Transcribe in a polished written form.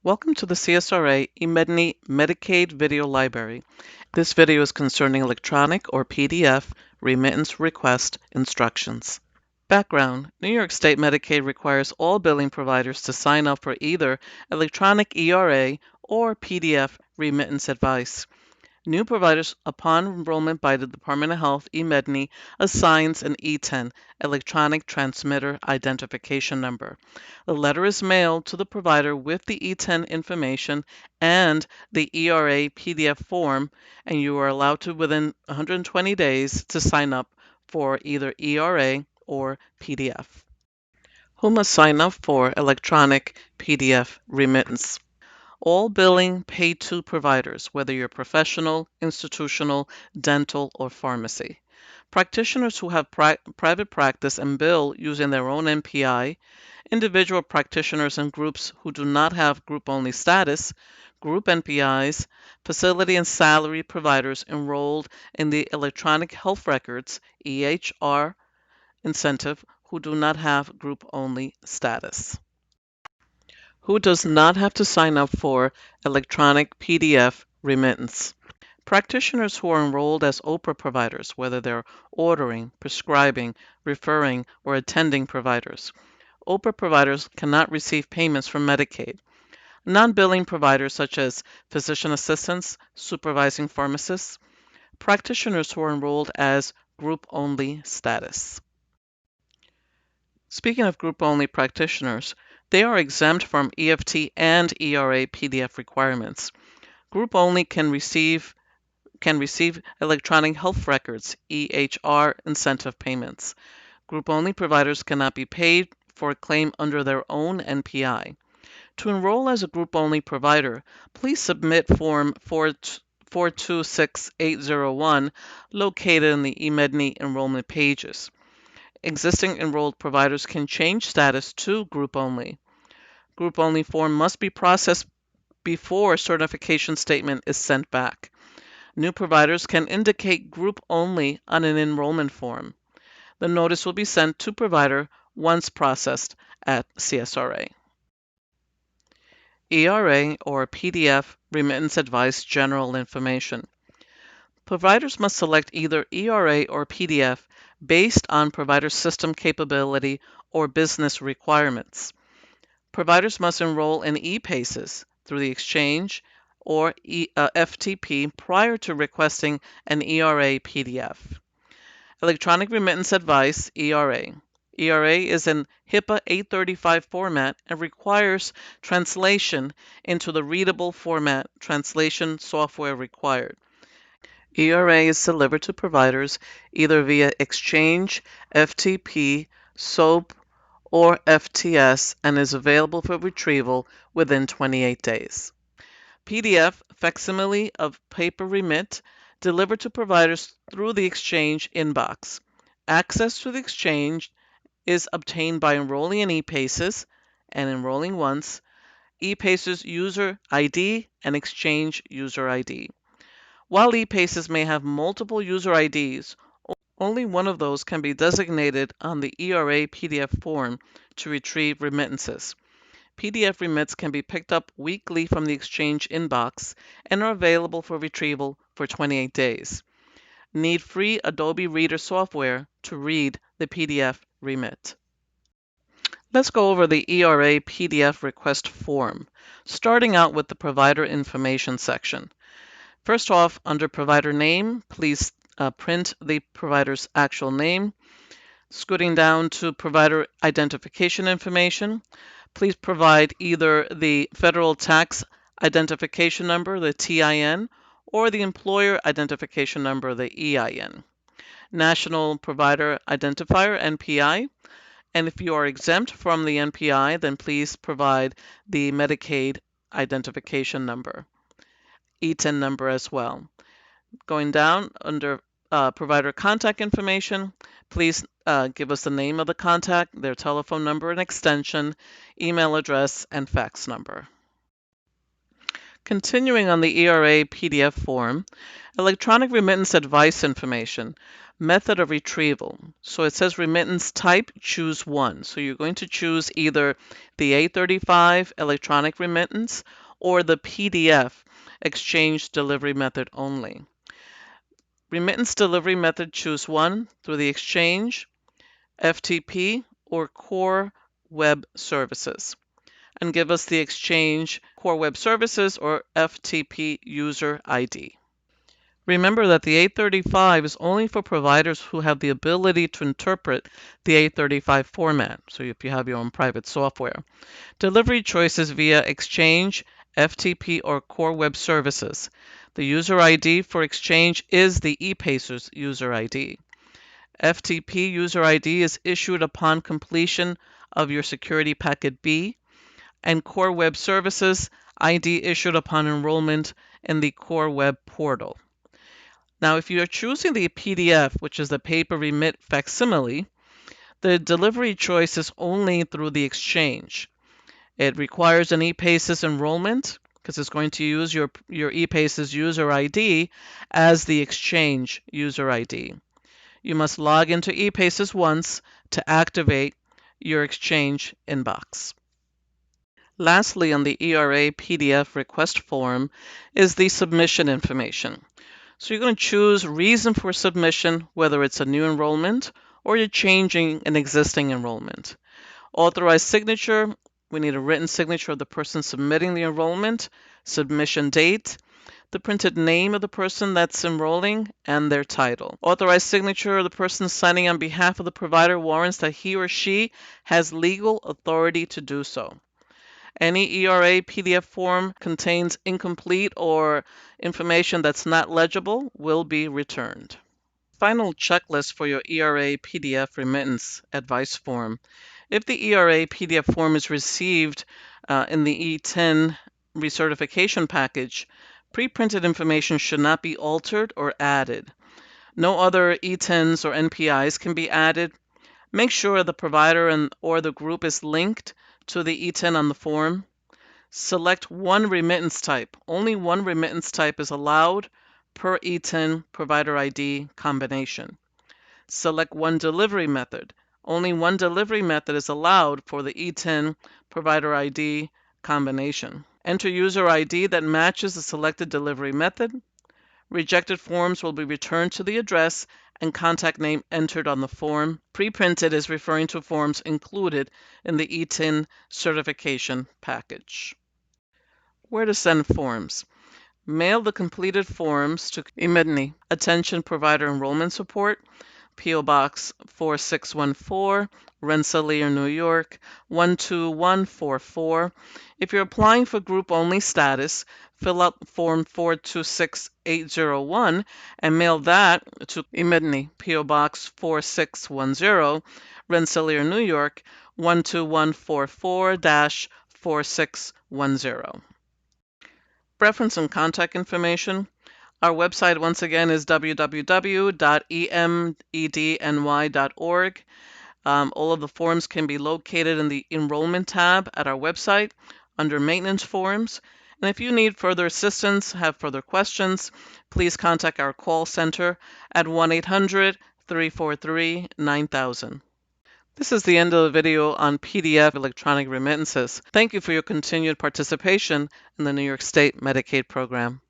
Welcome to the CSRA eMedNI Medicaid Video Library. This video is concerning electronic or PDF remittance request instructions. Background: New York State Medicaid requires all billing providers to sign up for either electronic ERA or PDF remittance advice. New providers, upon enrollment by the Department of Health, eMedNI assigns an E10, Electronic Transmitter Identification Number. The letter is mailed to the provider with the E10 information and the ERA PDF form, and you are allowed to, within 120 days, to sign up for either ERA or PDF. Who must sign up for electronic PDF remittance? All billing paid to providers, whether you're professional, institutional, dental, or pharmacy. Practitioners who have private practice and bill using their own NPI, individual practitioners and groups who do not have group-only status, group NPIs, facility and salary providers enrolled in the Electronic Health Records (EHR) incentive who do not have group-only status. Who does not have to sign up for electronic PDF remittance? Practitioners who are enrolled as OPRA providers, whether they're ordering, prescribing, referring, or attending providers. OPRA providers cannot receive payments from Medicaid. Non-billing providers such as physician assistants, supervising pharmacists. Practitioners who are enrolled as group-only status. Speaking of group-only practitioners, they are exempt from EFT and ERA PDF requirements. Group-only can receive electronic health records (EHR) incentive payments. Group-only providers cannot be paid for a claim under their own NPI. To enroll as a group-only provider, please submit Form 426801 located in the eMedNI enrollment pages. Existing enrolled providers can change status to group-only. Group-only form must be processed before certification statement is sent back. New providers can indicate group-only on an enrollment form. The notice will be sent to provider once processed at CSRA. ERA or PDF Remittance Advice General Information. Providers must select either ERA or PDF based on provider system capability or business requirements. Providers must enroll in ePaces through the exchange or FTP prior to requesting an ERA PDF. Electronic Remittance Advice, ERA. ERA is in HIPAA 835 format and requires translation into the readable format. Translation software required. ERA is delivered to providers either via Exchange, FTP, SOAP, or FTS and is available for retrieval within 28 days. PDF facsimile of paper remit delivered to providers through the Exchange inbox. Access to the Exchange is obtained by enrolling in ePaces and enrolling once, ePaces user ID and Exchange user ID. While ePaces may have multiple user IDs, only one of those can be designated on the ERA PDF form to retrieve remittances. PDF remits can be picked up weekly from the Exchange inbox and are available for retrieval for 28 days. Need free Adobe Reader software to read the PDF remit. Let's go over the ERA PDF request form, starting out with the provider information section. First off, under provider name, please print the provider's actual name. Scooting down to provider identification information, please provide either the federal tax identification number, the TIN, or the employer identification number, the EIN. National Provider Identifier, NPI. And if you are exempt from the NPI, then please provide the Medicaid identification number, E10 number as well. Going down under provider contact information, please give us the name of the contact, their telephone number and extension, email address, and fax number. Continuing on the ERA PDF form, electronic remittance advice information. Method of retrieval. So it says remittance type, choose one. So you're going to choose either the A35 electronic remittance or the PDF exchange delivery method only. Remittance delivery method, choose one through the exchange, FTP, or core web services. And give us the exchange core web services or FTP user ID. Remember that the A35 is only for providers who have the ability to interpret the A35 format, so if you have your own private software. Delivery choices via Exchange, FTP, or Core Web Services. The user ID for Exchange is the ePacer's user ID. FTP user ID is issued upon completion of your Security Packet B, and Core Web Services ID issued upon enrollment in the Core Web portal. Now, if you are choosing the PDF, which is the paper remit facsimile, the delivery choice is only through the exchange. It requires an ePaces enrollment because it's going to use your ePaces user ID as the exchange user ID. You must log into ePaces once to activate your exchange inbox. Lastly, on the ERA PDF request form is the submission information. So you're going to choose reason for submission, whether it's a new enrollment or you're changing an existing enrollment. Authorized signature, we need a written signature of the person submitting the enrollment, submission date, the printed name of the person that's enrolling, and their title. Authorized signature of the person signing on behalf of the provider warrants that he or she has legal authority to do so. Any ERA PDF form contains incomplete or information that's not legible will be returned. Final checklist for your ERA PDF remittance advice form. If the ERA PDF form is received in the E10 recertification package, pre-printed information should not be altered or added. No other E10s or NPIs can be added. Make sure the provider or the group is linked to the E10 on the form. Select one remittance type. Only one remittance type is allowed per E10 provider ID combination. Select one delivery method. Only one delivery method is allowed for the E10 provider ID combination. Enter user ID that matches the selected delivery method. Rejected forms will be returned to the address and contact name entered on the form. Pre-printed is referring to forms included in the E10 certification package. Where to send forms. Mail the completed forms to Electronic Attention Provider Enrollment Support, P.O. Box 4614, Rensselaer, New York 12144. If you're applying for group-only status, fill out Form 426801 and mail that to Electronic P.O. Box 4610, Rensselaer, New York 12144-4610. Reference and contact information. Our website, once again, is www.emedny.org. All of the forms can be located in the Enrollment tab at our website under Maintenance Forms. And if you need further assistance, have further questions, please contact our call center at 1-800-343-9000. This is the end of the video on PDF electronic remittances. Thank you for your continued participation in the New York State Medicaid program.